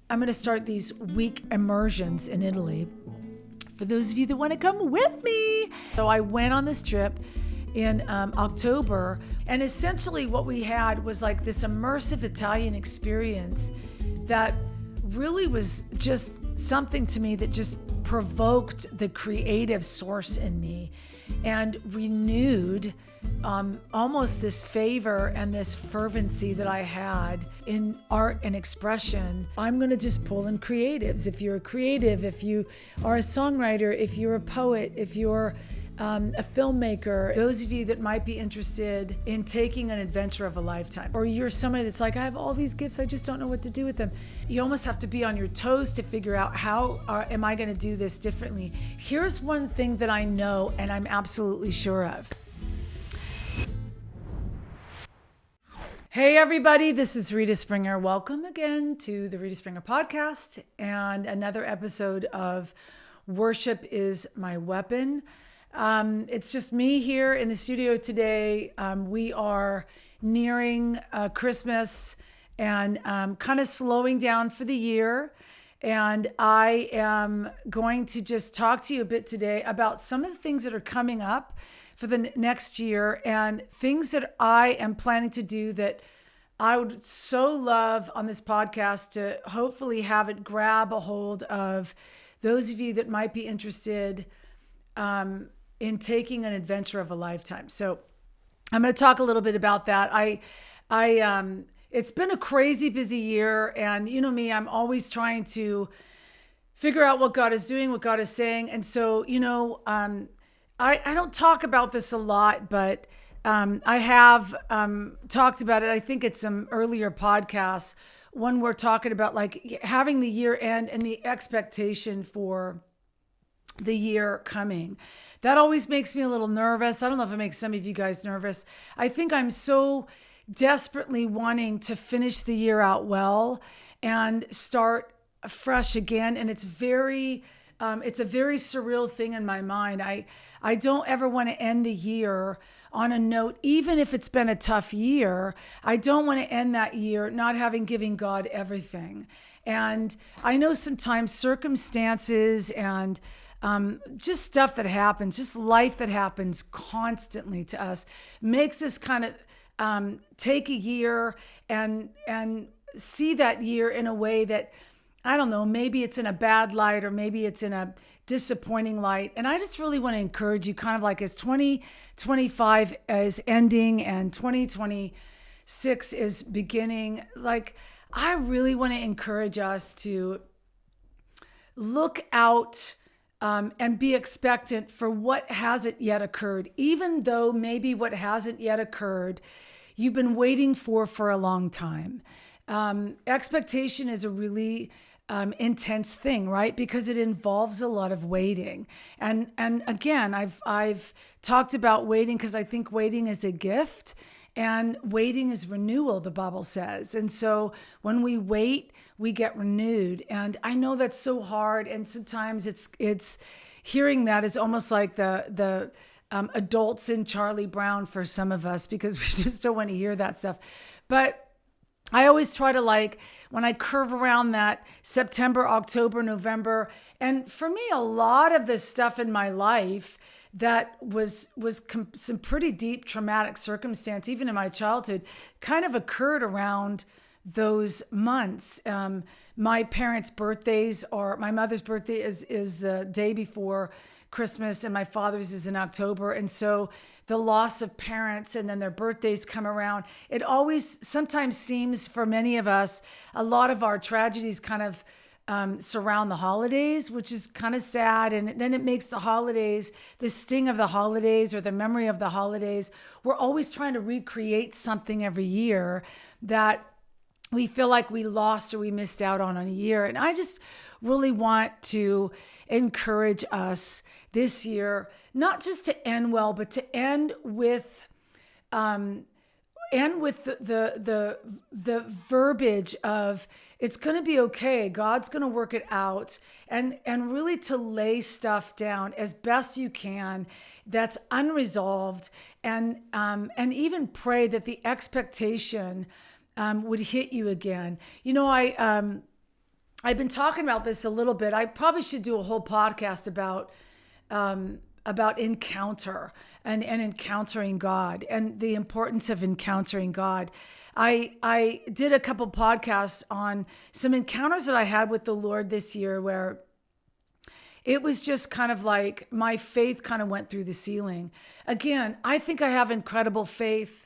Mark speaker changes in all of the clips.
Speaker 1: I'm going to start these week immersions in Italy for those of you that want to come with me. So I went on this trip in October, and essentially what we had was like this immersive Italian experience that really was just something to me that just provoked the creative source in me and renewed almost this favor and this fervency that I had in art and expression. I'm going to just pull in creatives. If you're a creative, if you are a songwriter, if you're a poet, if you're a filmmaker, those of you that might be interested in taking an adventure of a lifetime, or you're somebody that's like, I have all these gifts, I just don't know what to do with them. You almost have to be on your toes to figure out how am I going to do this differently. Here's one thing that I know and I'm absolutely sure of. Hey everybody, this is Rita Springer. Welcome again to the Rita Springer podcast and another episode of Worship is My Weapon. It's just me here in the studio today. We are nearing Christmas and kind of slowing down for the year. And I am going to just talk to you a bit today about some of the things that are coming up for the next year and things that I am planning to do that I would so love on this podcast to hopefully have it grab a hold of those of you that might be interested in taking an adventure of a lifetime. So I'm going to talk a little bit about that. It's been a crazy busy year, and you know me, I'm always trying to figure out what God is doing, what God is saying. And so, I don't talk about this a lot, but I have talked about it. I think it's some earlier podcasts when we're talking about like having the year end and the expectation for the year coming. That always makes me a little nervous. I don't know if it makes some of you guys nervous. I think I'm so desperately wanting to finish the year out well and start fresh again. And it's a very surreal thing in my mind. I don't ever want to end the year on a note, even if it's been a tough year. I don't want to end that year not having given God everything. And I know sometimes circumstances and just stuff that happens, just life that happens constantly to us makes us kind of take a year and see that year in a way that, I don't know, maybe it's in a bad light or maybe it's in a disappointing light. And I just really want to encourage you, kind of like as 2025 is ending and 2026 is beginning, like I really want to encourage us to look out and be expectant for what hasn't yet occurred, even though maybe what hasn't yet occurred, you've been waiting for a long time. Expectation is a really intense thing, right? Because it involves a lot of waiting. And again, I've talked about waiting because I think waiting is a gift. And waiting is renewal, the Bible says. And so when we wait, we get renewed. And I know that's so hard. And sometimes it's hearing that is almost like the adults in Charlie Brown for some of us, because we just don't want to hear that stuff. But I always try to, like, when I curve around that September, October, November, and for me, a lot of this stuff in my life that was some pretty deep traumatic circumstance, even in my childhood, kind of occurred around those months. My parents' birthdays, or my mother's birthday is the day before Christmas, and my father's is in October. And so the loss of parents and then their birthdays come around. It always sometimes seems for many of us, a lot of our tragedies kind of surround the holidays, which is kind of sad. And then it makes the holidays, the sting of the holidays or the memory of the holidays. We're always trying to recreate something every year that we feel like we lost or we missed out on a year. And I just really want to encourage us this year, not just to end well, but to end with the verbiage of it's going to be okay. God's going to work it out, and really to lay stuff down as best you can that's unresolved, and even pray that the expectation would hit you again. You know, I've been talking about this a little bit. I probably should do a whole podcast about encounter and encountering God and the importance of encountering God. I did a couple podcasts on some encounters that I had with the Lord this year where it was just kind of like my faith kind of went through the ceiling. Again, I think I have incredible faith.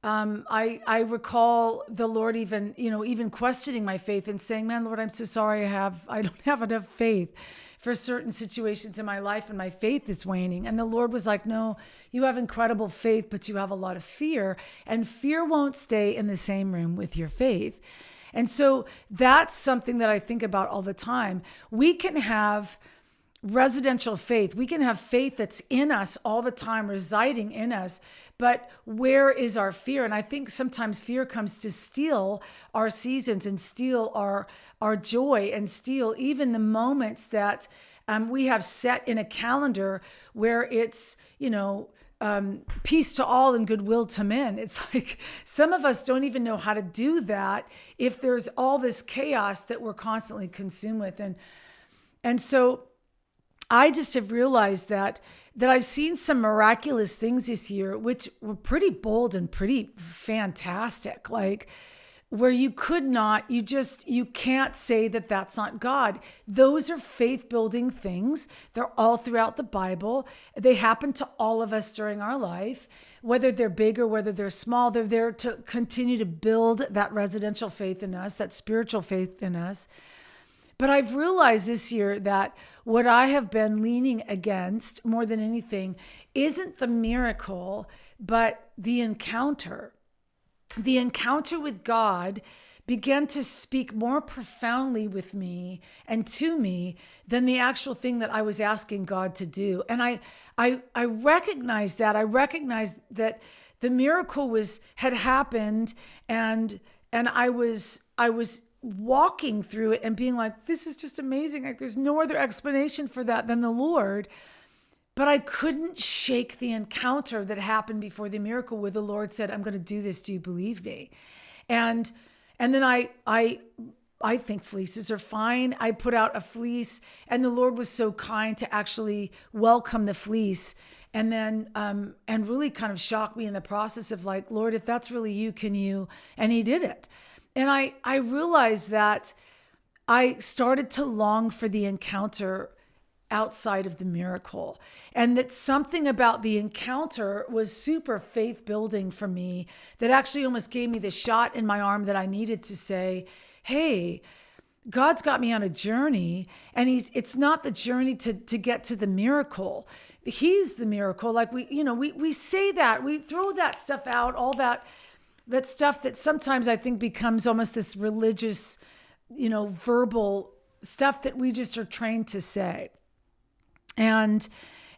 Speaker 1: I recall the Lord even questioning my faith and saying, man, Lord, I'm so sorry I don't have enough faith for certain situations in my life and my faith is waning. And the Lord was like, no, you have incredible faith, but you have a lot of fear, and fear won't stay in the same room with your faith. And so that's something that I think about all the time. We can have residential faith. We can have faith that's in us all the time, residing in us, but where is our fear? And I think sometimes fear comes to steal our seasons and steal our joy and steal even the moments that we have set in a calendar where it's, peace to all and goodwill to men. It's like some of us don't even know how to do that if there's all this chaos that we're constantly consumed with. And so I just have realized that I've seen some miraculous things this year, which were pretty bold and pretty fantastic. Like where you can't say that that's not God. Those are faith building things. They're all throughout the Bible. They happen to all of us during our life, whether they're big or whether they're small. They're there to continue to build that residential faith in us, that spiritual faith in us. But I've realized this year that what I have been leaning against more than anything isn't the miracle, but the encounter. The encounter with God began to speak more profoundly with me and to me than the actual thing that I was asking God to do. And I recognized that. I recognized that the miracle had happened, and I was walking through it and being like, this is just amazing. Like there's no other explanation for that than the Lord. But I couldn't shake the encounter that happened before the miracle where the Lord said, I'm going to do this. Do you believe me? And then I think fleeces are fine. I put out a fleece and the Lord was so kind to actually welcome the fleece. And then, and really kind of shocked me in the process of like, Lord, if that's really you, can you? And he did it. And I realized that I started to long for the encounter outside of the miracle, and that something about the encounter was super faith building for me that actually almost gave me the shot in my arm that I needed to say, hey, God's got me on a journey, and it's not the journey to get to the miracle. He's the miracle. Like we say that, we throw that stuff out, all that stuff that sometimes I think becomes almost this religious, verbal stuff that we just are trained to say. And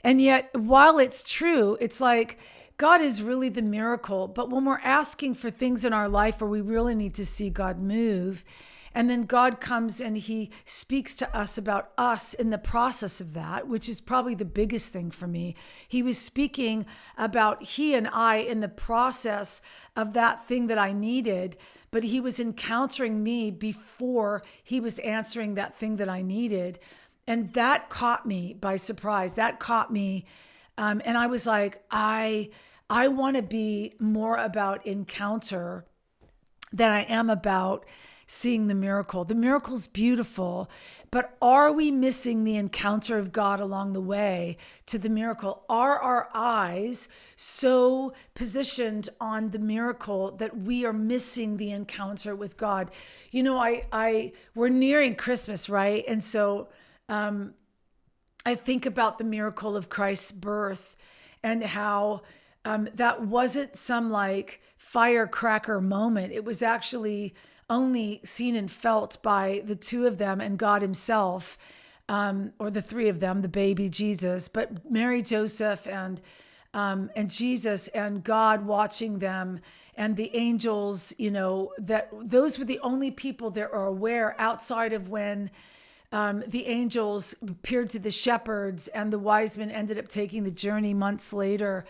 Speaker 1: yet, while it's true, it's like God is really the miracle. But when we're asking for things in our life where we really need to see God move, and then God comes and he speaks to us about us in the process of that, which is probably the biggest thing for me. He was speaking about he and I in the process of that thing that I needed, but he was encountering me before he was answering that thing that I needed. And that caught me by surprise. That caught me. And I was like, I want to be more about encounter than I am about seeing the miracle. The miracle's beautiful, but are we missing the encounter of God along the way to the miracle? Are our eyes so positioned on the miracle that we are missing the encounter with God? We're nearing Christmas, right? And so I think about the miracle of Christ's birth and how that wasn't some like firecracker moment. It was actually only seen and felt by the two of them and God himself, or the three of them, the baby Jesus, but Mary, Joseph, and Jesus, and God watching them, and the angels, that those were the only people that are aware outside of when the angels appeared to the shepherds and the wise men ended up taking the journey months later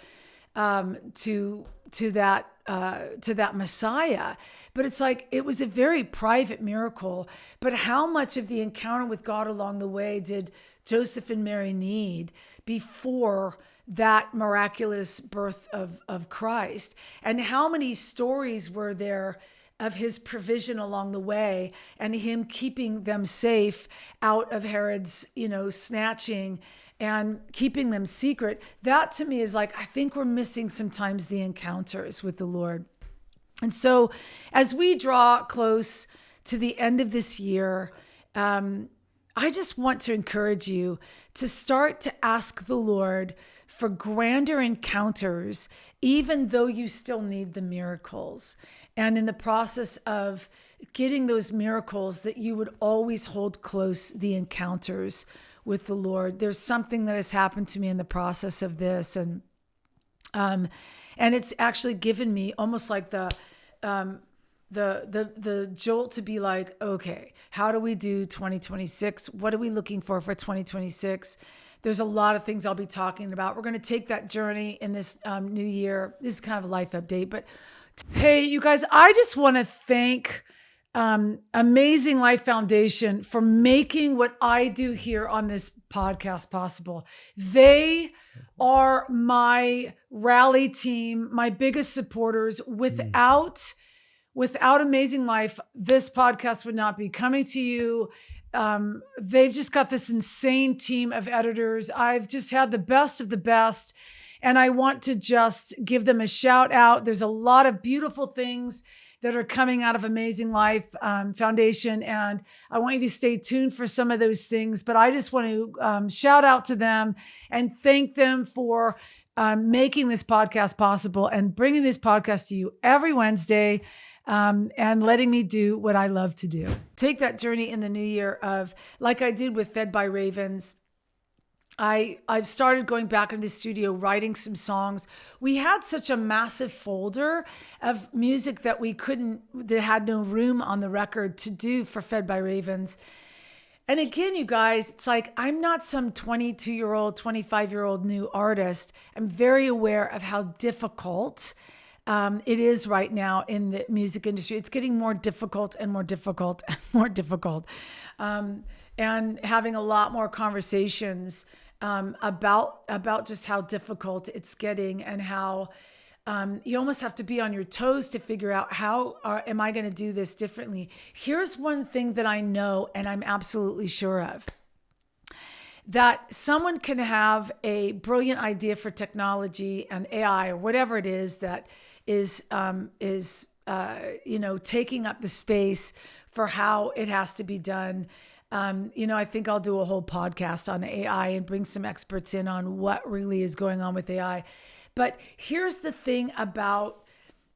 Speaker 1: to that Messiah. But it's like, it was a very private miracle. But how much of the encounter with God along the way did Joseph and Mary need before that miraculous birth of Christ? And how many stories were there of his provision along the way and him keeping them safe out of Herod's, snatching and keeping them secret? That to me is like, I think we're missing sometimes the encounters with the Lord. And so as we draw close to the end of this year, I just want to encourage you to start to ask the Lord for grander encounters, even though you still need the miracles. And in the process of getting those miracles, that you would always hold close the encounters with the Lord. There's something that has happened to me in the process of this, and it's actually given me almost like the jolt to be like, okay, how do we do 2026? What are we looking for 2026? There's a lot of things I'll be talking about. We're going to take that journey in this new year. This is kind of a life update, but hey, you guys, I just want to thank Amazing Life Foundation for making what I do here on this podcast possible. They are my rally team, my biggest supporters. Without Amazing Life, this podcast would not be coming to you. They've just got this insane team of editors. I've just had the best of the best, and I want to just give them a shout out. There's a lot of beautiful things that are coming out of Amazing Life Foundation, and I want you to stay tuned for some of those things. But I just want to shout out to them and thank them for making this podcast possible and bringing this podcast to you every Wednesday. And letting me do what I love to do. Take that journey in the new year of, like I did with Fed by Ravens. I've started going back in the studio, writing some songs. We had such a massive folder of music that that had no room on the record to do for Fed by Ravens. And again, you guys, it's like, I'm not some 22-year-old, 25-year-old new artist. I'm very aware of how difficult it is right now in the music industry. It's getting more difficult and more difficult and more difficult. And having a lot more conversations about just how difficult it's getting, and how you almost have to be on your toes to figure out how am I going to do this differently. Here's one thing that I know and I'm absolutely sure of. That someone can have a brilliant idea for technology and AI or whatever it is that is taking up the space for how it has to be done. I think I'll do a whole podcast on AI and bring some experts in on what really is going on with AI. But here's the thing about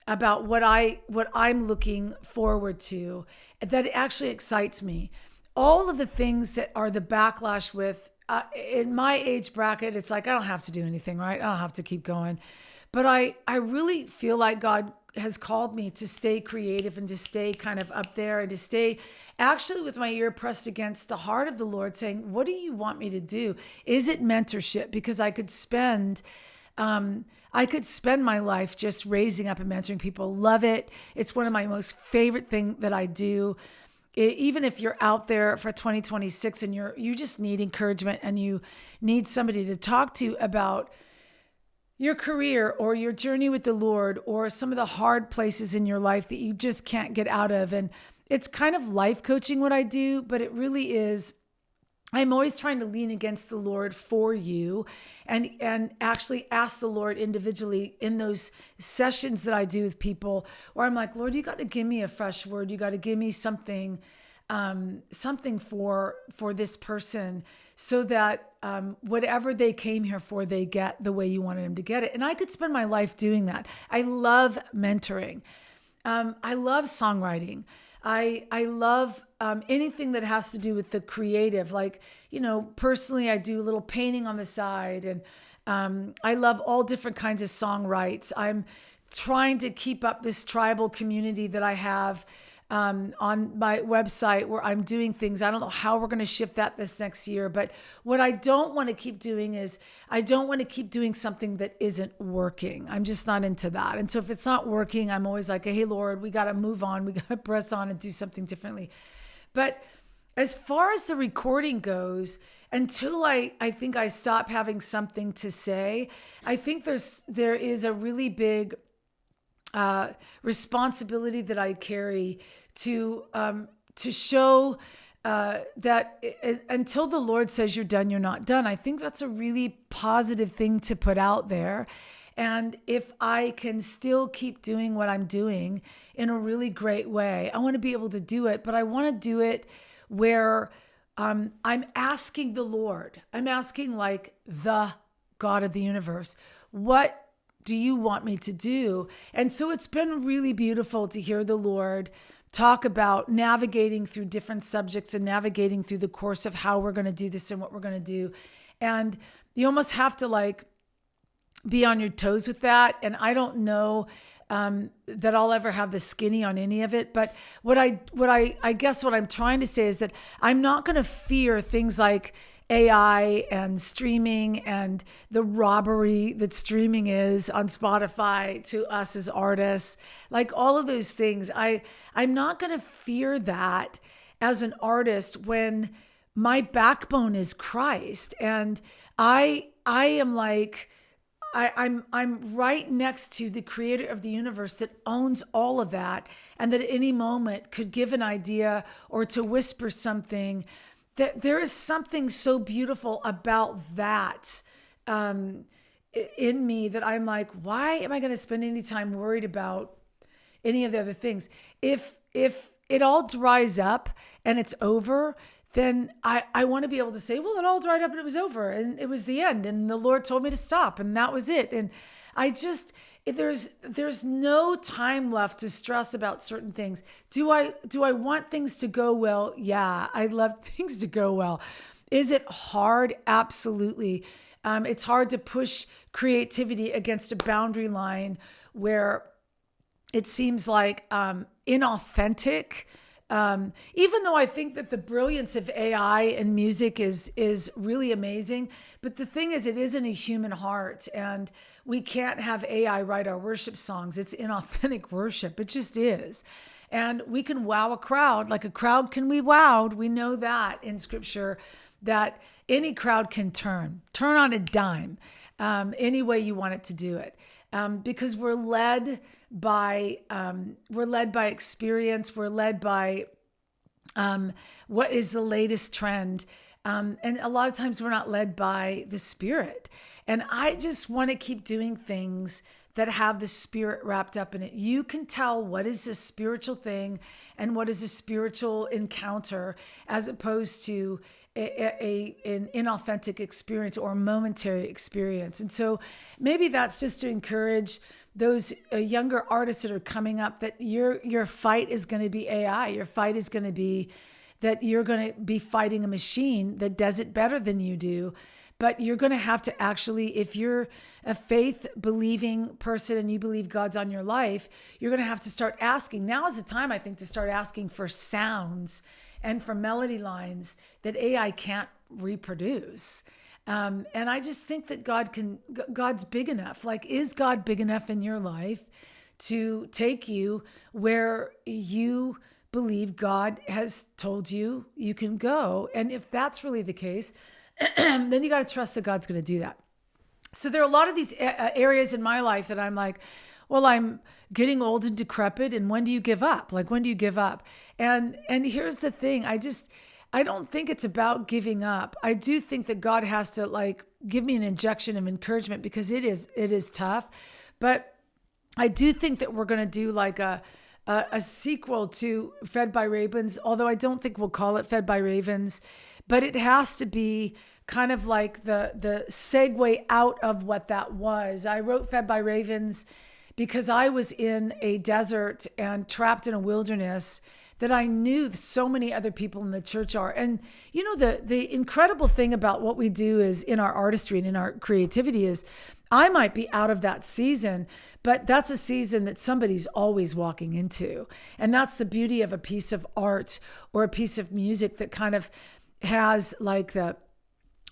Speaker 1: what I'm looking forward to that actually excites me. All of the things that are the backlash with in my age bracket, it's like, I don't have to do anything, right? I don't have to keep going. But I really feel like God has called me to stay creative and to stay kind of up there and to stay actually with my ear pressed against the heart of the Lord, saying, what do you want me to do? Is it mentorship? Because I could spend my life just raising up and mentoring people. Love it. It's one of my most favorite things that I do. Even if you're out there for 2026 and you just need encouragement and you need somebody to talk to about your career or your journey with the Lord or some of the hard places in your life that you just can't get out of. And it's kind of life coaching what I do, but it really is. I'm always trying to lean against the Lord for you and actually ask the Lord individually in those sessions that I do with people, where I'm like, Lord, you got to give me a fresh word. You got to give me something for this person, so that whatever they came here for, they get the way you wanted them to get it. And I could spend my life doing that. I love mentoring. I love songwriting. I love anything that has to do with the creative. Like, personally, I do a little painting on the side, and I love all different kinds of songwrites. I'm trying to keep up this tribal community that I have on my website where I'm doing things. I don't know how we're going to shift that this next year, but what I don't want to keep doing is I don't want to keep doing something that isn't working. I'm just not into that. And so if it's not working, I'm always like, hey, Lord, we got to move on. We got to press on and do something differently. But as far as the recording goes, until I think I stop having something to say, I think there is a really big responsibility that I carry to show that until the Lord says you're done, you're not done. I think that's a really positive thing to put out there. And if I can still keep doing what I'm doing in a really great way, I want to be able to do it, but I want to do it where I'm asking the Lord, I'm asking like the God of the universe, what do you want me to do? And so it's been really beautiful to hear the Lord talk about navigating through different subjects and navigating through the course of how we're going to do this and what we're going to do. And you almost have to like be on your toes with that. And I don't know that I'll ever have the skinny on any of it. But what I guess what I'm trying to say is that I'm not going to fear things like AI and streaming and the robbery that streaming is on Spotify to us as artists, like all of those things. I'm not going to fear that as an artist when my backbone is Christ. And I am like, I'm right next to the creator of the universe that owns all of that, and that at any moment could give an idea or to whisper something. That there is something so beautiful about that in me that I'm like, why am I going to spend any time worried about any of the other things? If it all dries up and it's over, then I want to be able to say, well, it all dried up and it was over and it was the end. And the Lord told me to stop and that was it. And there's no time left to stress about certain things. Do I want things to go well? Yeah, I love things to go well. Is it hard? Absolutely. It's hard to push creativity against a boundary line where it seems like inauthentic. Even though I think that the brilliance of AI and music is really amazing, but the thing is, it isn't a human heart, and we can't have AI write our worship songs. It's inauthentic worship. It just is. And we can wow a crowd, like a crowd can be wowed. We know that in scripture, that any crowd can turn on a dime, any way you want it to do it. Because we're led by experience. We're led by what is the latest trend. And a lot of times we're not led by the Spirit. And I just want to keep doing things that have the Spirit wrapped up in it. You can tell what is a spiritual thing and what is a spiritual encounter as opposed to an inauthentic experience or a momentary experience. And so maybe that's just to encourage those younger artists that are coming up, that your fight is going to be AI. Your fight is going to be that you're going to be fighting a machine that does it better than you do. But you're going to have to actually, if you're a faith-believing person and you believe God's on your life, you're going to have to start asking. Now is the time, I think, to start asking for sounds and for melody lines that AI can't reproduce. And I just think that God's big enough. Like, is God big enough in your life to take you where you believe God has told you you can go? And if that's really the case, then you got to trust that God's going to do that. So there are a lot of these areas in my life that I'm like, well, I'm getting old and decrepit. And when do you give up? Like, when do you give up? And here's the thing. I don't think it's about giving up. I do think that God has to like give me an injection of encouragement because it is tough. But I do think that we're going to do like a sequel to Fed by Ravens, although I don't think we'll call it Fed by Ravens, but it has to be kind of like the segue out of what that was. I wrote Fed by Ravens because I was in a desert and trapped in a wilderness that I knew so many other people in the church are. And you know, the incredible thing about what we do is in our artistry and in our creativity is I might be out of that season, but that's a season that somebody's always walking into. And that's the beauty of a piece of art or a piece of music that kind of has like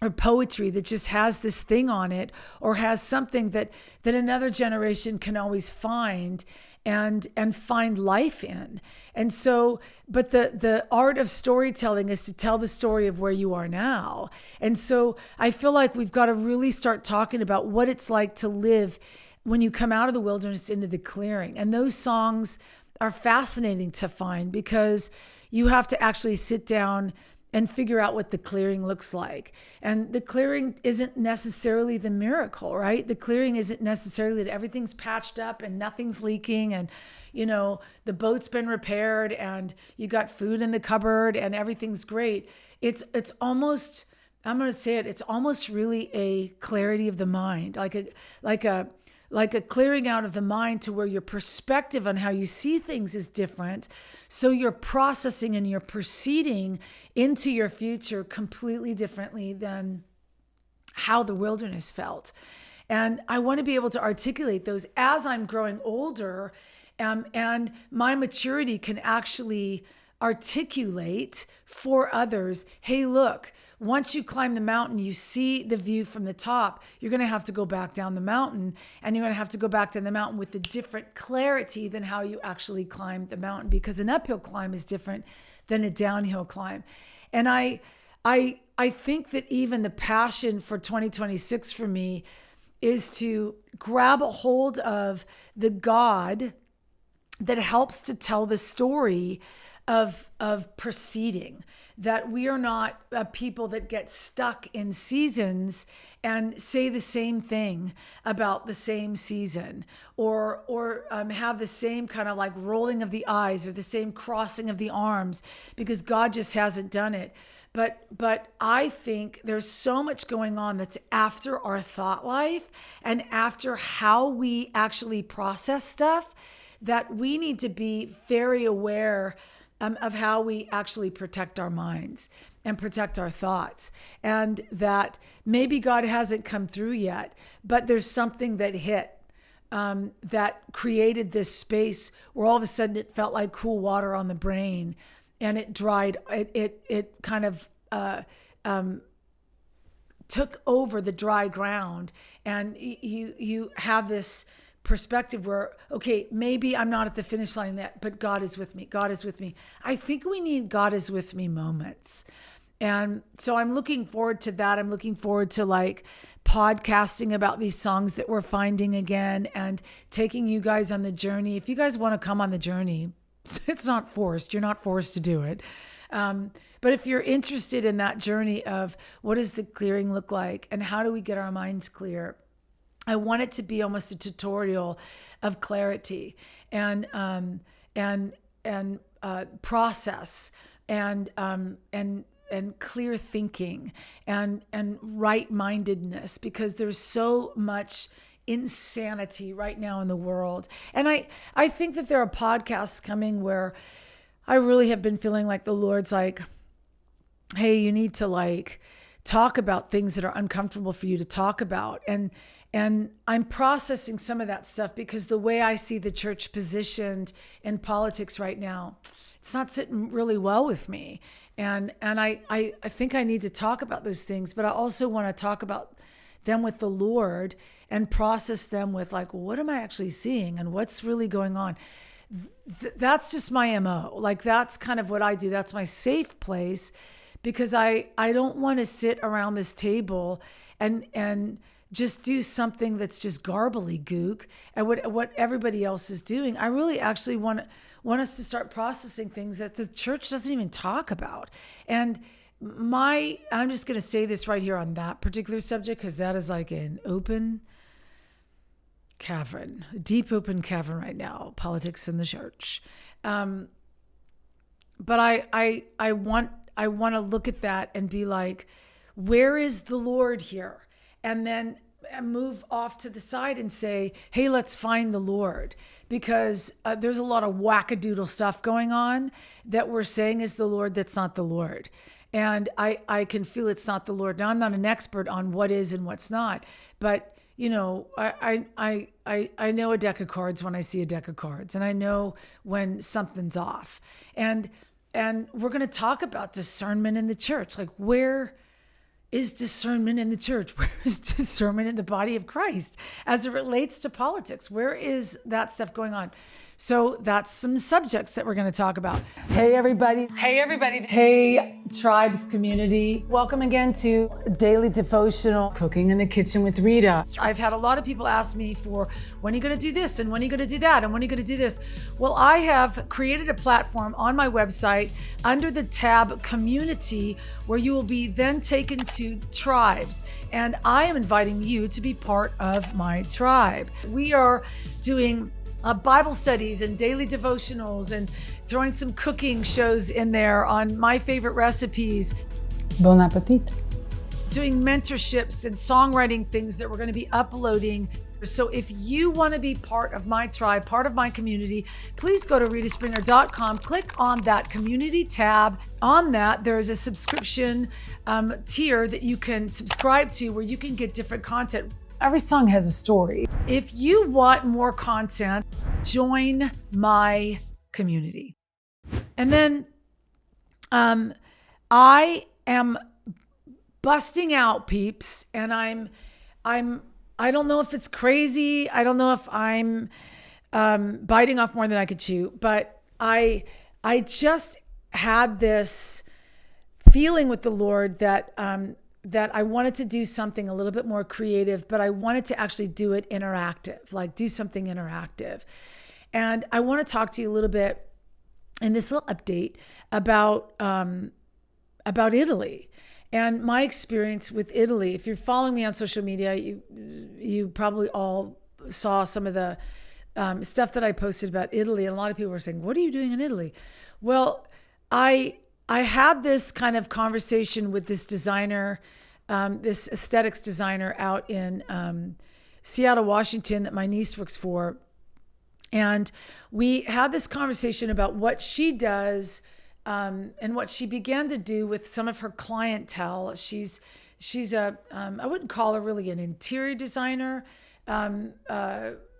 Speaker 1: or poetry that just has this thing on it, or has something that another generation can always find and find life in. And so, but the art of storytelling is to tell the story of where you are now. And so I feel like we've got to really start talking about what it's like to live when you come out of the wilderness into the clearing. And those songs are fascinating to find, because you have to actually sit down and figure out what the clearing looks like. And the clearing isn't necessarily the miracle, right? The clearing isn't necessarily that everything's patched up and nothing's leaking and, the boat's been repaired and you got food in the cupboard and everything's great. It's almost, I'm going to say it, it's almost really a clarity of the mind, like a clearing out of the mind to where your perspective on how you see things is different. So you're processing and you're proceeding into your future completely differently than how the wilderness felt. And I want to be able to articulate those as I'm growing older, and my maturity can actually articulate for others, hey, look, once you climb the mountain, you see the view from the top, you're going to have to go back down the mountain, and you're going to have to go back down the mountain with a different clarity than how you actually climbed the mountain, because an uphill climb is different than a downhill climb. And I think that even the passion for 2026 for me is to grab a hold of the God that helps to tell the story of proceeding, that we are not people that get stuck in seasons and say the same thing about the same season, or have the same kind of like rolling of the eyes or the same crossing of the arms because God just hasn't done it. But I think there's so much going on that's after our thought life and after how we actually process stuff, that we need to be very aware of how we actually protect our minds and protect our thoughts. And that maybe God hasn't come through yet, but there's something that hit that created this space where all of a sudden it felt like cool water on the brain, and it dried, it kind of took over the dry ground. And you have this perspective where, okay, maybe I'm not at the finish line yet, but God is with me. God is with me. I think we need God is with me moments. And so I'm looking forward to that. I'm looking forward to like podcasting about these songs that we're finding again and taking you guys on the journey. If you guys want to come on the journey, it's not forced. You're not forced to do it. But if you're interested in that journey of what does the clearing look like and how do we get our minds clear, I want it to be almost a tutorial of clarity and process and clear thinking and right-mindedness, because there's so much insanity right now in the world. And I think that there are podcasts coming where I really have been feeling like the Lord's like, hey, you need to like talk about things that are uncomfortable for you to talk about. And I'm processing some of that stuff because the way I see the church positioned in politics right now, it's not sitting really well with me. And I think I need to talk about those things, but I also want to talk about them with the Lord and process them with like, what am I actually seeing and what's really going on? That's just my MO. Like, that's kind of what I do. That's my safe place, because I don't want to sit around this table and just do something that's just garbly gook and what everybody else is doing. I really actually want us to start processing things that the church doesn't even talk about. And I'm just going to say this right here on that particular subject, because that is like an open cavern, a deep open cavern right now, politics in the church. But I want to look at that and be like, where is the Lord here? And then move off to the side and say, hey, let's find the Lord, because there's a lot of wackadoodle stuff going on that we're saying is the Lord that's not the Lord. And I can feel it's not the Lord. Now, I'm not an expert on what is and what's not, but I know a deck of cards when I see a deck of cards, and I know when something's off. And we're going to talk about discernment in the church. Like, where is discernment in the church? Where is discernment in the body of Christ as it relates to politics? Where is that stuff going on? So that's some subjects that we're going to talk about. Hey, everybody. Hey, everybody. Hey, Tribes community. Welcome again to Daily Devotional Cooking in the Kitchen with Rita. I've had a lot of people ask me for, when are you going to do this? And when are you going to do that? And when are you going to do this? Well, I have created a platform on my website under the tab Community, where you will be then taken to Tribes. And I am inviting you to be part of my tribe. We are doing Bible studies and daily devotionals and throwing some cooking shows in there on my favorite recipes.
Speaker 2: Bon appetit.
Speaker 1: Doing mentorships and songwriting things that we're going to be uploading. So if you want to be part of my tribe, part of my community, please go to ritaspringer.com, click on that community tab. On that, there is a subscription tier that you can subscribe to where you can get different content.
Speaker 2: Every song has a story.
Speaker 1: If you want more content, join my community. And then I am busting out, peeps, and I don't know if it's crazy. I don't know if I'm biting off more than I could chew, but I just had this feeling with the Lord that I wanted to do something a little bit more creative, but I wanted to actually do it interactive, like do something interactive. And I want to talk to you a little bit in this little update about Italy and my experience with Italy. If you're following me on social media, you probably all saw some of the stuff that I posted about Italy. And a lot of people were saying, what are you doing in Italy? Well, I had this kind of conversation with this designer, this aesthetics designer out in Seattle, Washington, that my niece works for. And we had this conversation about what she does and what she began to do with some of her clientele. She's a, I wouldn't call her really an interior designer,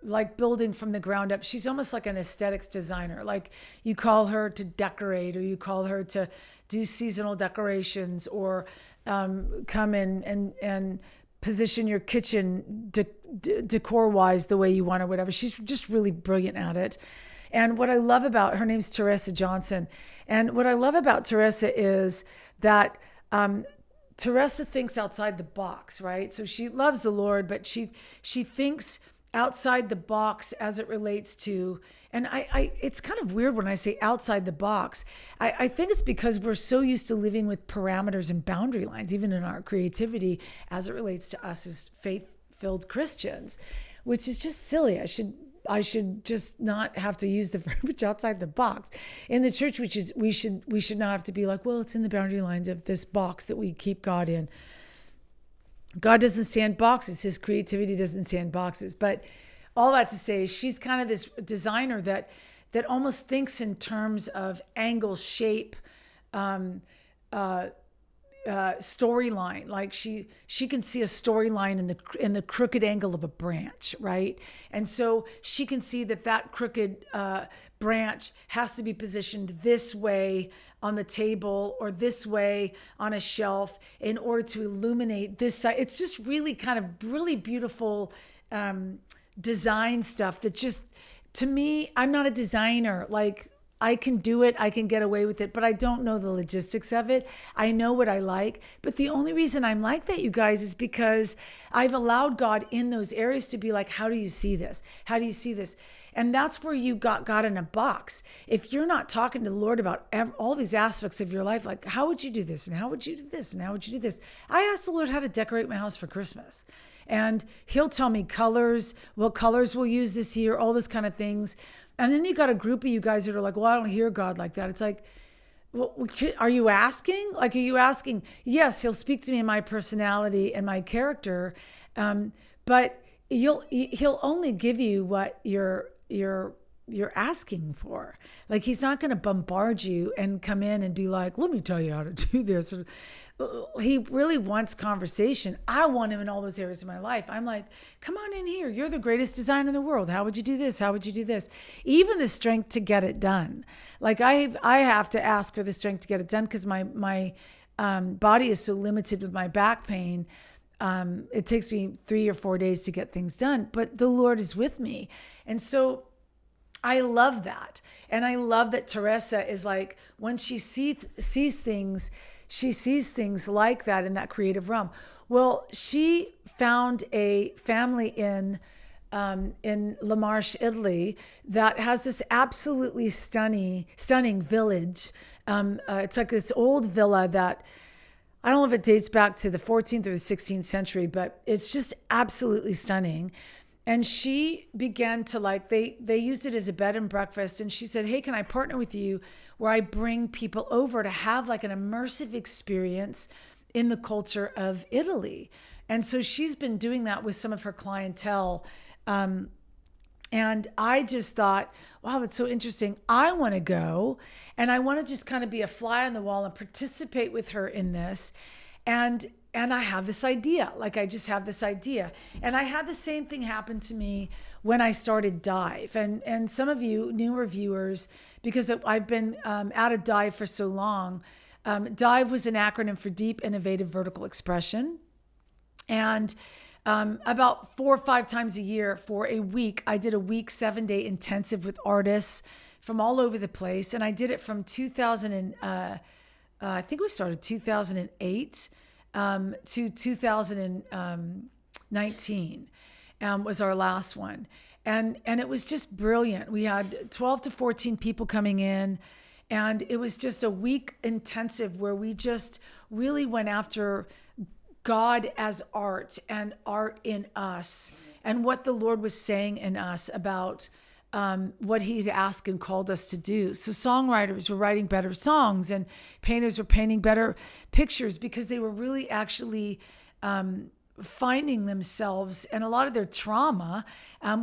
Speaker 1: like building from the ground up. She's almost like an aesthetics designer. Like you call her to decorate, or you call her to do seasonal decorations, or come in and position your kitchen decor wise the way you want, or whatever. She's just really brilliant at it. And what I love about her name's Teresa Johnson. And what I love about Teresa is that Teresa thinks outside the box, right? So she loves the Lord, but she thinks outside the box as it relates to, and I it's kind of weird when I say outside the box. I think it's because we're so used to living with parameters and boundary lines, even in our creativity, as it relates to us as faith-filled Christians, which is just silly. I should just not have to use the verbiage outside the box. In the church, we should not have to be like, well, it's in the boundary lines of this box that we keep God in. God doesn't stand boxes. His creativity doesn't stand boxes. But all that to say, she's kind of this designer that almost thinks in terms of angle, shape, storyline. Like she can see a storyline in the crooked angle of a branch, right? And so she can see that crooked branch has to be positioned this way on the table or this way on a shelf in order to illuminate this side. It's just really kind of really beautiful design stuff that just, to me, I'm not a designer. Like, I can do it, I can get away with it, but I don't know the logistics of it. I know what I like, but the only reason I'm like that, you guys, is because I've allowed God in those areas to be like, how do you see this? How do you see this? And that's where you got God in a box. If you're not talking to the Lord about all these aspects of your life, like how would you do this? And how would you do this? And how would you do this? I asked the Lord how to decorate my house for Christmas. And he'll tell me colors, what colors we'll use this year, all those kind of things. And then you got a group of you guys that are like, well, I don't hear God like that. It's like, well, are you asking? Like, are you asking? Yes, he'll speak to me in my personality and my character. But he'll only give you what your you're asking for. Like, he's not going to bombard you and come in and be like, let me tell you how to do this. He really wants conversation. I want him in all those areas of my life. I'm like, come on in here. You're the greatest designer in the world. How would you do this? How would you do this? Even the strength to get it done. Like, I have to ask for the strength to get it done because my body is so limited with my back pain. It takes me 3 or 4 days to get things done, but the Lord is with me. And so I love that. And I love that Teresa is like, when she sees things, she sees things like that in that creative realm. Well, she found a family in La Marche, Italy, that has this absolutely stunning village. It's like this old villa that, I don't know if it dates back to the 14th or the 16th century, but it's just absolutely stunning. And she began to they used it as a bed and breakfast. And she said, hey, can I partner with you where I bring people over to have like an immersive experience in the culture of Italy? And so she's been doing that with some of her clientele. And I just thought, wow, that's so interesting. I want to go and I want to just kind of be a fly on the wall and participate with her in this. And I have this idea, like I just have this idea. And I had the same thing happen to me when I started Dive. And some of you newer viewers, because I've been out of Dive for so long, Dive was an acronym for Deep Innovative Vertical Expression. And about 4 or 5 times a year for a week, I did a week 7-day intensive with artists from all over the place. And I did it from I think we started 2008 to 2019 was our last one. And it was just brilliant. We had 12 to 14 people coming in, and it was just a week intensive where we just really went after God as art and art in us and what the Lord was saying in us about what he'd asked and called us to do. So songwriters were writing better songs and painters were painting better pictures because they were really actually finding themselves, and a lot of their trauma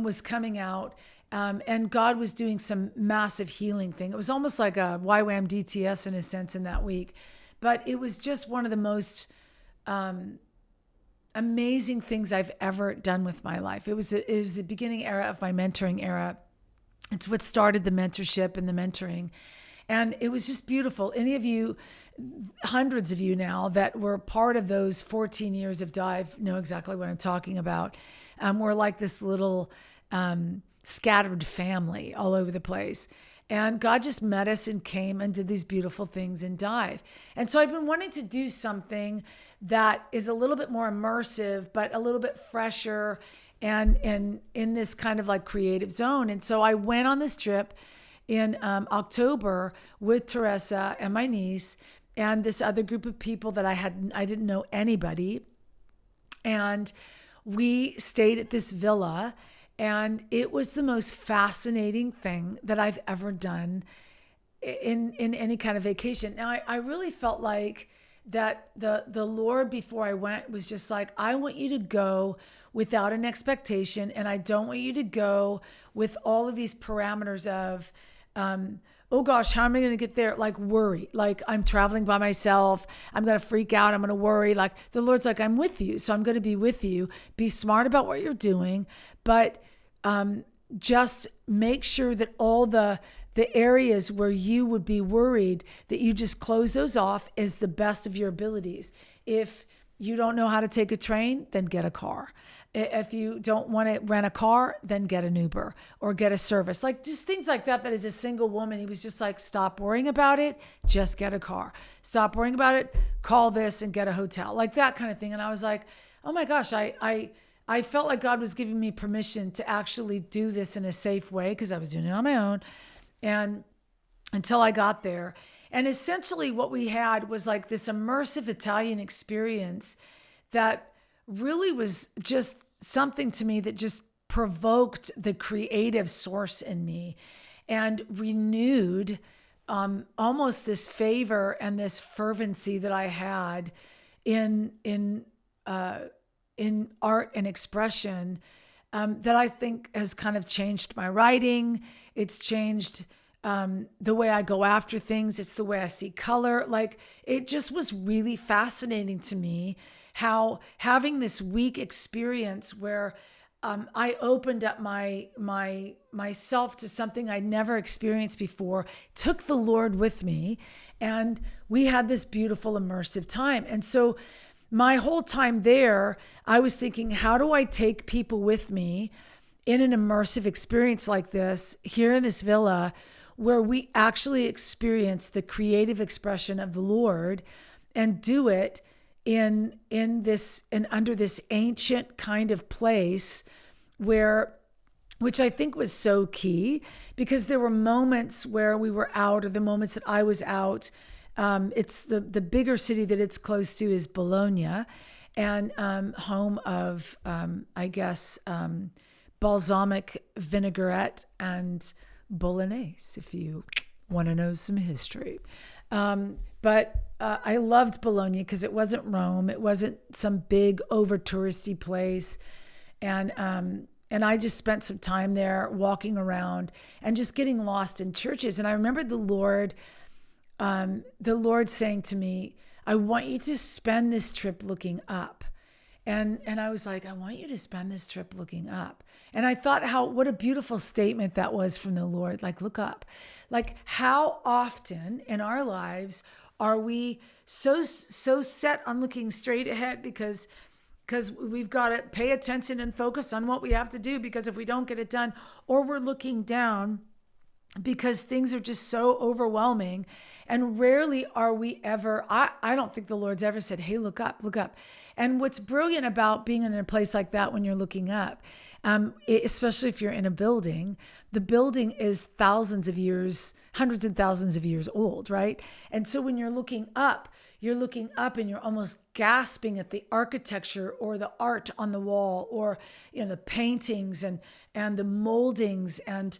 Speaker 1: was coming out, and God was doing some massive healing thing. It was almost like a YWAM DTS in a sense in that week, but it was just one of the most amazing things I've ever done with my life. It was the beginning era of my mentoring era. It's what started the mentorship and the mentoring. And it was just beautiful. Any of you, hundreds of you now that were part of those 14 years of Dive know exactly what I'm talking about. We're like this little scattered family all over the place. And God just met us and came and did these beautiful things in Dive. And so I've been wanting to do something that is a little bit more immersive, but a little bit fresher and in this kind of like creative zone. And so I went on this trip in October with Teresa and my niece and this other group of people that I didn't know anybody. And we stayed at this villa, and it was the most fascinating thing that I've ever done in any kind of vacation. Now, I really felt like that the Lord before I went was just like, I want you to go without an expectation, and I don't want you to go with all of these parameters of, oh gosh, how am I going to get there? Like worry, like I'm traveling by myself. I'm going to freak out. I'm going to worry. Like the Lord's like, I'm with you. So I'm going to be with you. Be smart about what you're doing, but just make sure that all the areas where you would be worried, that you just close those off as the best of your abilities. If you don't know how to take a train, then get a car. If you don't want to rent a car, then get an Uber or get a service. Like just things like that as a single woman, he was just like, stop worrying about it. Just get a car. Stop worrying about it. Call this and get a hotel. Like that kind of thing. And I was like, oh my gosh, I felt like God was giving me permission to actually do this in a safe way because I was doing it on my own. And until I got there. And essentially what we had was like this immersive Italian experience that really was just something to me that just provoked the creative source in me and renewed almost this favor and this fervency that I had in art and expression that I think has kind of changed my writing. It's changed the way I go after things. It's the way I see color. Like, it just was really fascinating to me how having this week experience where I opened up myself to something I'd never experienced before, took the Lord with me, and we had this beautiful immersive time. And so my whole time there, I was thinking, how do I take people with me in an immersive experience like this here in this villa, where we actually experience the creative expression of the Lord and do it in this and under this ancient kind of place which I think was so key, because there were moments where we were out, or the moments that I was out. It's the bigger city that it's close to is Bologna, and home of, I guess, balsamic vinaigrette and bolognese, if you want to know some history. But I loved Bologna because it wasn't Rome. It wasn't some big over touristy place. And I just spent some time there walking around and just getting lost in churches. And I remember the Lord saying to me, I want you to spend this trip looking up. And I was like, I want you to spend this trip looking up. And I thought what a beautiful statement that was from the Lord. Like, look up. Like, how often in our lives are we so set on looking straight ahead because we've got to pay attention and focus on what we have to do, because if we don't get it done, or we're looking down because things are just so overwhelming. And rarely are we ever, I don't think the Lord's ever said, hey, look up, look up. And what's brilliant about being in a place like that when you're looking up, especially if you're in a building, the building is thousands of years, hundreds and thousands of years old, right? And so when you're looking up and you're almost gasping at the architecture or the art on the wall, or the paintings and the moldings and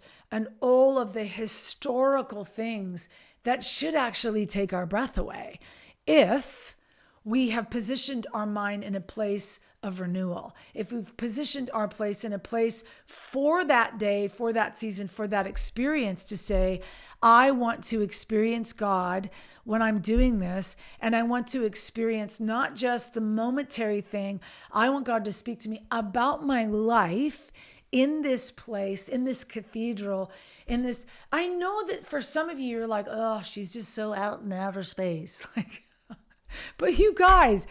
Speaker 1: all of the historical things that should actually take our breath away if we have positioned our mind in a place of renewal. If we've positioned our place in a place for that day, for that season, for that experience, to say, I want to experience God when I'm doing this, and I want to experience not just the momentary thing. I want God to speak to me about my life in this place, in this cathedral, in this. I know that for some of you, you're like, oh, she's just so out in outer space. But you guys,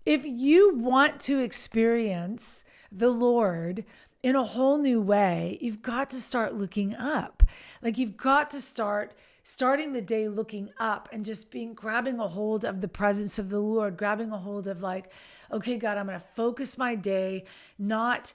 Speaker 1: if you want to experience the Lord in a whole new way, you've got to start looking up. Like, you've got to starting the day looking up and just grabbing a hold of the presence of the Lord, grabbing a hold of like, okay, God, I'm going to focus my day, not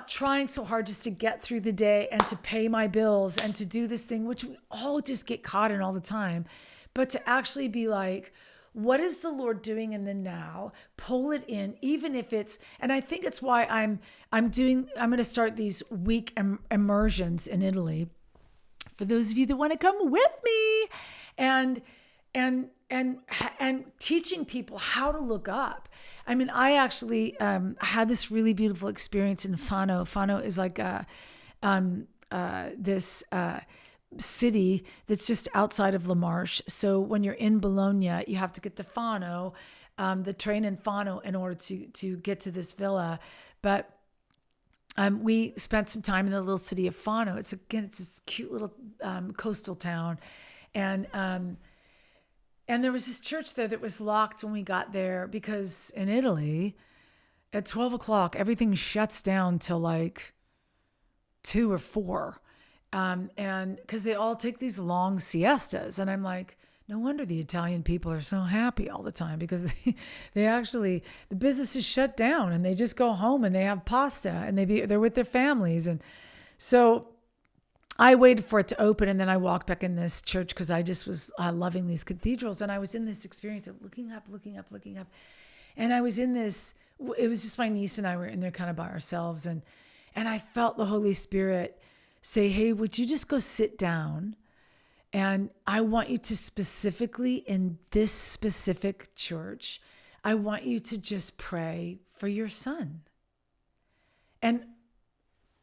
Speaker 1: trying so hard just to get through the day and to pay my bills and to do this thing, which we all just get caught in all the time, but to actually be like, what is the Lord doing in the now? Pull it in, even if it's, and I think it's why I'm going to start these week immersions in Italy for those of you that want to come with me, and teaching people how to look up. I mean, I actually had this really beautiful experience in Fano. Fano is like this city that's just outside of La Marche. So when you're in Bologna, you have to get to Fano, the train in Fano, in order to get to this villa. But we spent some time in the little city of Fano. It's this cute little coastal town, and there was this church there that was locked when we got there, because in Italy, at 12 o'clock, everything shuts down till like 2 or 4. And because they all take these long siestas. And I'm like, no wonder the Italian people are so happy all the time, because the business is shut down and they just go home and they have pasta and they're with their families. And so I waited for it to open, and then I walked back in this church because I just was loving these cathedrals. And I was in this experience of looking up. And I was in this, it was just my niece and I were in there kind of by ourselves. And I felt the Holy Spirit say, hey, would you just go sit down? And I want you to specifically, in this specific church, I want you to just pray for your son. And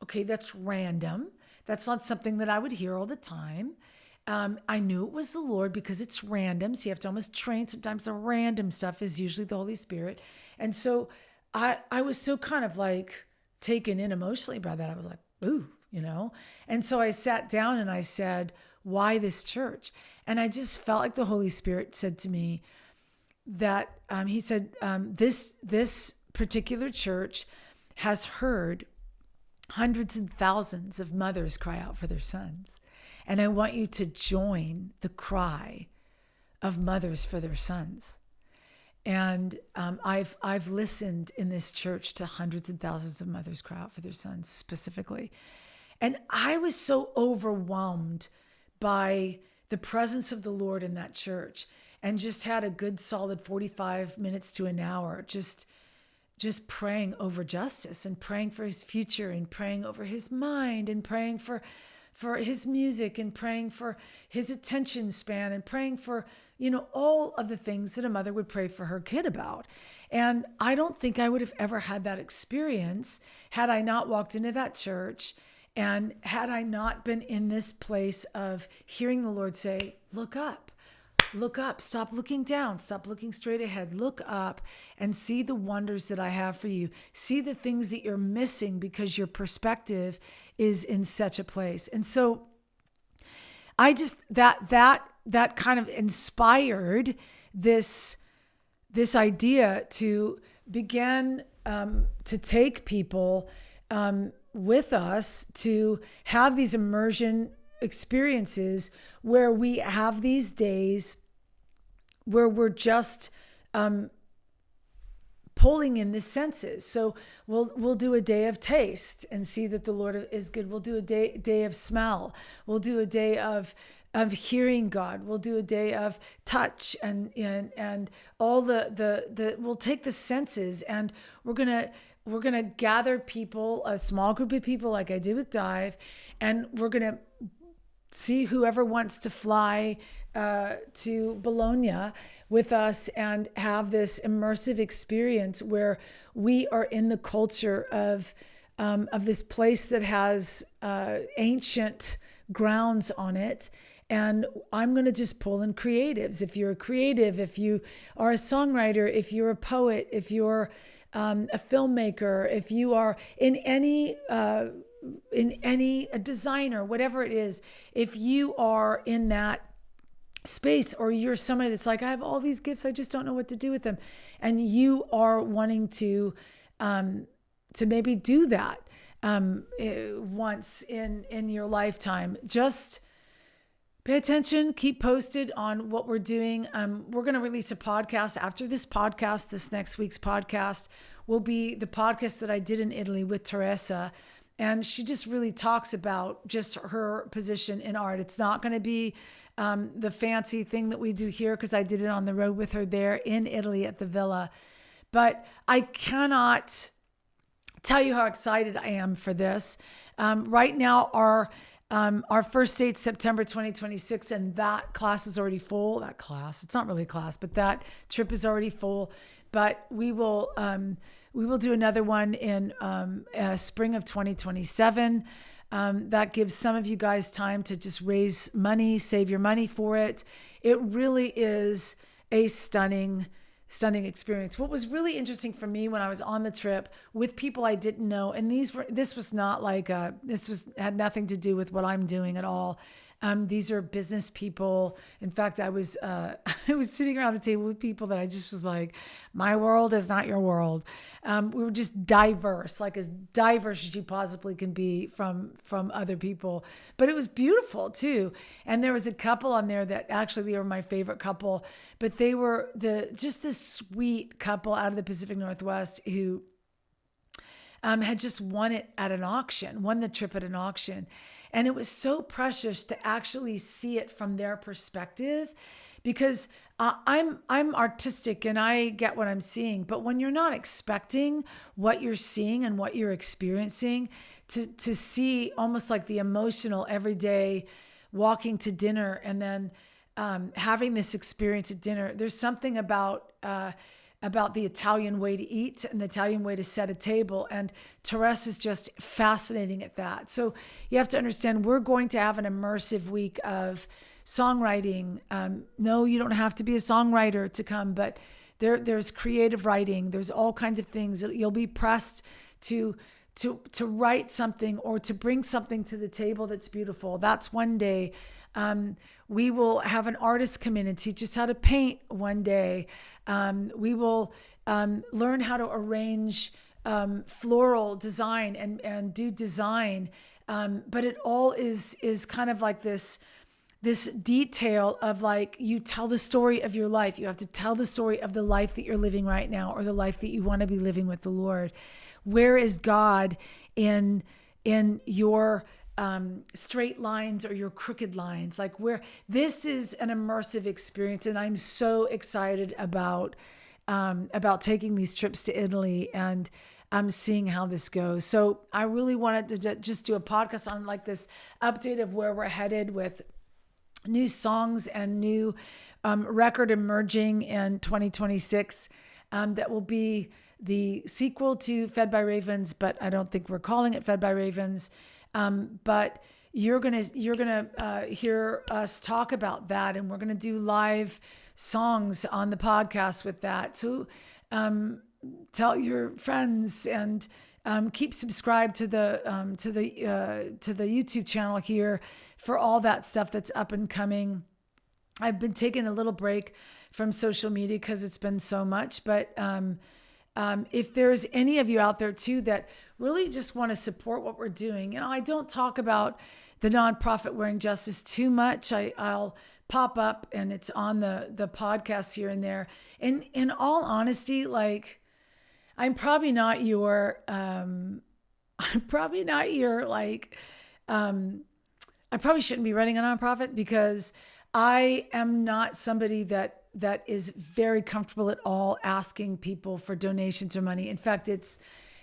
Speaker 1: okay, that's random. That's not something that I would hear all the time. I knew it was the Lord because it's random. So you have to almost train. Sometimes the random stuff is usually the Holy Spirit. And so I was so kind of like taken in emotionally by that. I was like, ooh, And so I sat down and I said, why this church? And I just felt like the Holy Spirit said to me that he said, this particular church has heard hundreds and thousands of mothers cry out for their sons. And I want you to join the cry of mothers for their sons. And I've listened in this church to hundreds and thousands of mothers cry out for their sons specifically. And I was so overwhelmed by the presence of the Lord in that church, and just had a good solid 45 minutes to an hour just praying over Justice and praying for his future and praying over his mind and praying for his music and praying for his attention span and praying for, all of the things that a mother would pray for her kid about. And I don't think I would have ever had that experience had I not walked into that church and had I not been in this place of hearing the Lord say, look up. Look up, stop looking down, stop looking straight ahead, look up and see the wonders that I have for you. See the things that you're missing because your perspective is in such a place. And so I just, that kind of inspired this idea to begin to take people with us to have these immersion experiences where we have these days where we're just pulling in the senses. So we'll do a day of taste and see that the Lord is good. We'll do a day of smell. We'll do a day of hearing God. We'll do a day of touch and all the we'll take the senses, and we're gonna gather people, a small group of people like I did with Dive, and we're gonna see whoever wants to fly to Bologna with us and have this immersive experience where we are in the culture of this place that has ancient grounds on it. And I'm going to just pull in creatives. If you're a creative, if you are a songwriter, if you're a poet, if you're a filmmaker, if you are in any a designer, whatever it is, if you are in that space, or you're somebody that's like, I have all these gifts, I just don't know what to do with them, and you are wanting to maybe do that once in your lifetime, just pay attention, keep posted on what we're doing. We're going to release a podcast after this podcast. This next week's podcast will be the podcast that I did in Italy with Teresa. And she just really talks about just her position in art. It's not going to be the fancy thing that we do here, because I did it on the road with her there in Italy at the villa. But I cannot tell you how excited I am for this. Right now, our first date's September 2026, and that class is already full. That class, it's not really a class, but that trip is already full. But we will do another one in spring of 2027. That gives some of you guys time to just raise money, save your money for it. It really is a stunning experience. What was really interesting for me when I was on the trip with people I didn't know, and this was not like had nothing to do with what I'm doing at all. These are business people. In fact, I was sitting around the table with people that I just was like, my world is not your world. We were just diverse, like as diverse as you possibly can be from other people. But it was beautiful too. And there was a couple on there that actually they were my favorite couple, but they were just this sweet couple out of the Pacific Northwest who had just won the trip at an auction. And it was so precious to actually see it from their perspective, because I'm artistic and I get what I'm seeing. But when you're not expecting what you're seeing and what you're experiencing, to see almost like the emotional everyday walking to dinner and then having this experience at dinner, there's something about about the Italian way to eat and the Italian way to set a table. And Therese is just fascinating at that. So you have to understand, we're going to have an immersive week of songwriting. No, you don't have to be a songwriter to come, but there's creative writing. There's all kinds of things. You'll be pressed to write something or to bring something to the table that's beautiful. That's one day. We will have an artist come in and teach us how to paint one day. We will learn how to arrange floral design and do design. But it all is kind of like this detail of like, you tell the story of your life. You have to tell the story of the life that you're living right now, or the life that you want to be living with the Lord. Where is God in your straight lines or your crooked lines? Like, where this is an immersive experience. And I'm so excited about taking these trips to Italy and seeing how this goes. So I really wanted to just do a podcast on like this update of where we're headed with new songs and new record emerging in 2026 that will be the sequel to Fed by Ravens, but I don't think we're calling it Fed by Ravens. But you're gonna hear us talk about that, and we're gonna do live songs on the podcast with that. So tell your friends and keep subscribed to the YouTube channel here for all that stuff that's up and coming. I've been taking a little break from social media because it's been so much, but if there's any of you out there too that really just want to support what we're doing, I don't talk about the nonprofit Wearing Justice too much. I'll pop up and it's on the podcast here and there. And in all honesty, like, I probably shouldn't be running a nonprofit, because I am not somebody that is very comfortable at all asking people for donations or money. In fact, it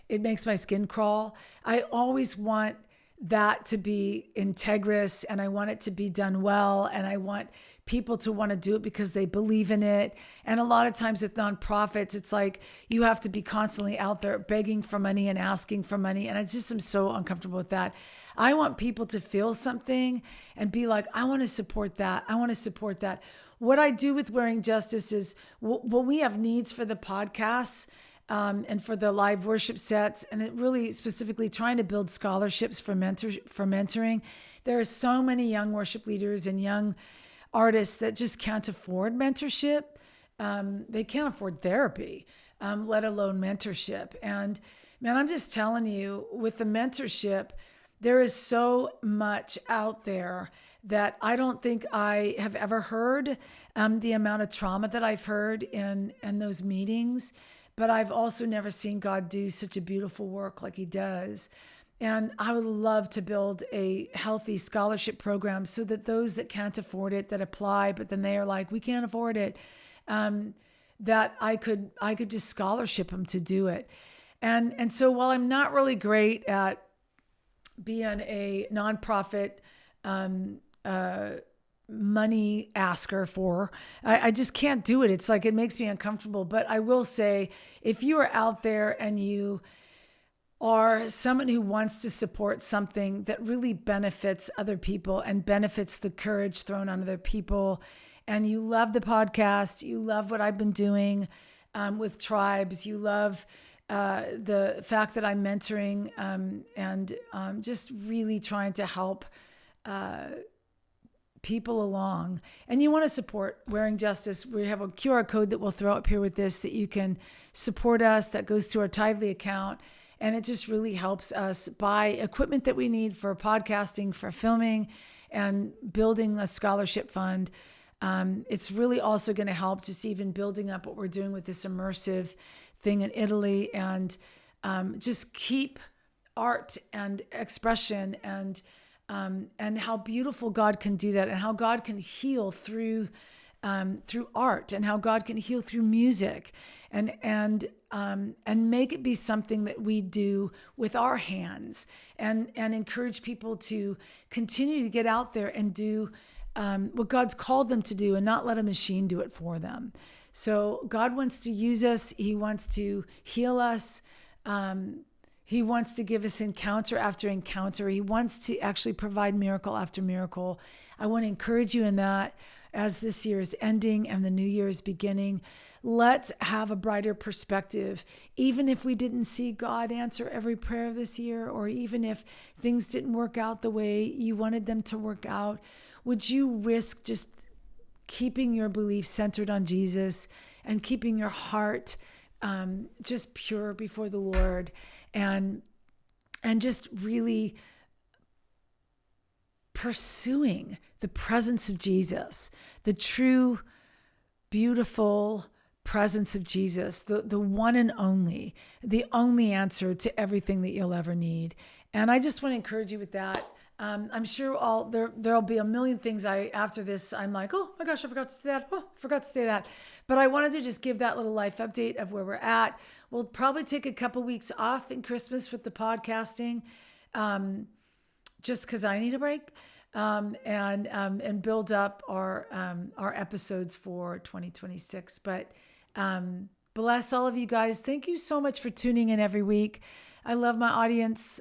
Speaker 1: makes my skin crawl. I always want that to be integrous, and I want it to be done well, and I want people to want to do it because they believe in it. And a lot of times with nonprofits, it's like you have to be constantly out there begging for money and asking for money. And I just am so uncomfortable with that. I want people to feel something and be like, I want to support that. I want to support that. What I do with Wearing Justice is when we have needs for the podcasts and for the live worship sets, and it really specifically trying to build scholarships for mentoring. There are so many young worship leaders and young artists that just can't afford mentorship. They can't afford therapy, let alone mentorship. And man, I'm just telling you, with the mentorship, there is so much out there that I don't think I have ever heard the amount of trauma that I've heard in those meetings. But I've also never seen God do such a beautiful work like he does. And I would love to build a healthy scholarship program so that those that can't afford it, that apply, but then they are like, we can't afford it, that I could just scholarship them to do it. And so while I'm not really great at being a nonprofit money asker for, I just can't do it. It's like, it makes me uncomfortable. But I will say, if you are out there and you are someone who wants to support something that really benefits other people and benefits the courage thrown on other people, and you love the podcast, you love what I've been doing with tribes, you love the fact that I'm mentoring and just really trying to help people along, and you want to support Wearing Justice, we have a QR code that we'll throw up here with this, that you can support us, that goes to our Tidely account. And it just really helps us buy equipment that we need for podcasting, for filming, and building a scholarship fund. It's really also going to help just even building up what we're doing with this immersive thing in Italy, and just keep art and expression and how beautiful God can do that, and how God can heal through art, and how God can heal through music, and make it be something that we do with our hands, and encourage people to continue to get out there and do what God's called them to do, and not let a machine do it for them. So God wants to use us. He wants to heal us. He wants to give us encounter after encounter. He wants to actually provide miracle after miracle. I want to encourage you in that as this year is ending and the new year is beginning. Let's have a brighter perspective. Even if we didn't see God answer every prayer this year, or even if things didn't work out the way you wanted them to work out, would you risk just keeping your belief centered on Jesus and keeping your heart just pure before the Lord, and just really pursuing the presence of Jesus, the true, beautiful presence of Jesus, the one and only, the only answer to everything that you'll ever need. And I just want to encourage you with that. I'm sure there'll be a million things after this, I'm like, oh my gosh, I forgot to say that. Oh, I forgot to say that. But I wanted to just give that little life update of where we're at. We'll probably take a couple weeks off in Christmas with the podcasting, just because I need a break, and build up our episodes for 2026. But bless all of you guys. Thank you so much for tuning in every week. I love my audience.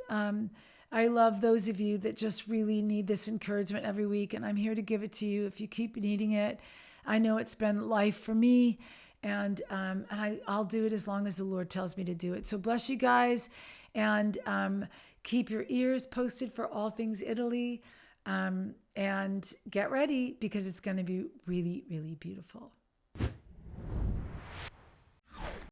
Speaker 1: I love those of you that just really need this encouragement every week, and I'm here to give it to you if you keep needing it. I know it's been life for me, and I'll do it as long as the Lord tells me to do it. So bless you guys, and keep your ears posted for all things Italy, and get ready because it's going to be really, really beautiful.